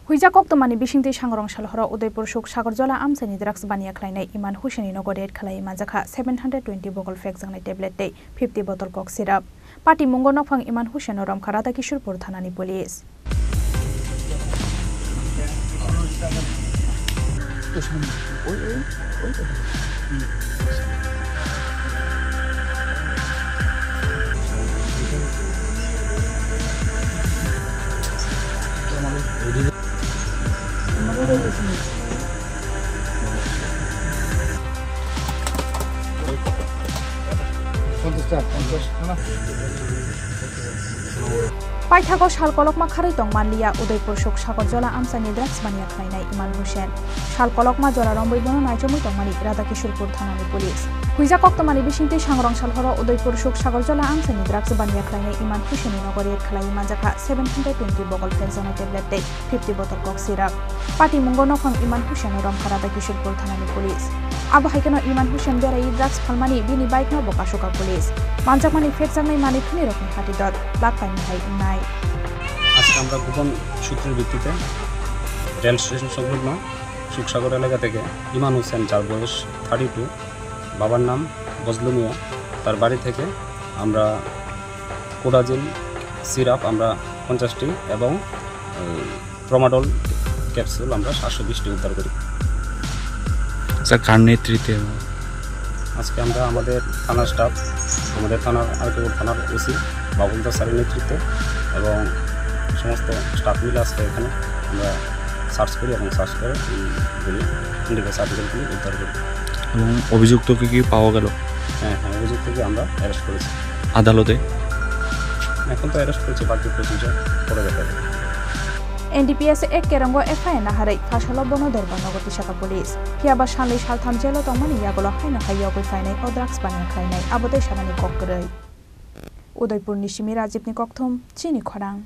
Huija Koktomani Bishingti Shangrong Shalhora Udaipur Shuk Sagarjola Amsani drugs bania klainai Iman Husheni Nogodet Khalai Majaka 720 bottle fake jangnai tablet day 50 bottle cough syrup. Party Mungo Nokphang Iman Hushen Ram Kharada Kishorpur Thanani Police. Paithago Shalkolok Makhari Tong Manlia Udaipur Shuk Sagarjola Amsani drugs bania klainai Iman Hushen. Shalkolok ma Jola Romboi Bono Naijomu Tongmani Radha Kishorpur Thanani Police. Huija Koktomani Bishingti Shangrong Shalhora Udaipur Shuk Sagarjola Amsani drugs bania klainai Iman Hushen Nogodet Khalai Majaka 720 bottle fake jangnai tablet day 50 bottle cough syrup. Party Mungo Nokphang Iman Hushen Ram Kharada Kishorpur Thanani Police. Abahikano Iman Hushen berai drugs phalmani bini bike no bokashoka Police. Manjakmani fake jangnai mani khuni rokni khati dot lakpaini hai nai. আজকে আমরা গোপন সূত্রের ভিত্তিতে rail station সংলগ্ন সুখসাগর এলাকা থেকে ইমান হোসেন, যার বয়স 32, বাবার নাম বজলু মিয়া, তার বাড়ি থেকে আমরা কোডাজিল সিরাপ আমরা 50টি এবং ট্রমাডল ক্যাপসুল আমরা 720টি উদ্ধার করি। স্যার, কার নেতৃত্বে? আজকে আমরা আমাদের থানার স্টাফ, আমাদের থানার আরকেপুর থানার ওসি বাবুল দাস স্যারের নেতৃত্বে এবং সমস্ত স্টাফ মিলে আজকে এখানে আমরা সার্চ করি এবং সার্চ করে এইগুলি ইন্ডিকেট সার্টিফিকেটগুলি উদ্ধার করি। এবং অভিযুক্তকে কি পাওয়া গেল? হ্যাঁ, অভিযুক্তকে আমরা অ্যারেস্ট করেছি আদালতে। এখন তো অ্যারেস্ট করেছি, বাকি প্রসিজার করে দেখা যাবে। NDPS ek kerango FIR na harai phashalo bono derbango tisaka police kiaba shanli shaltham jelo tomani yagolo haina hayo goi fainai o drugs bania khainai abote shamani kokrai Udaipur Nishimi Rajibni Kokthom Chini Khorang।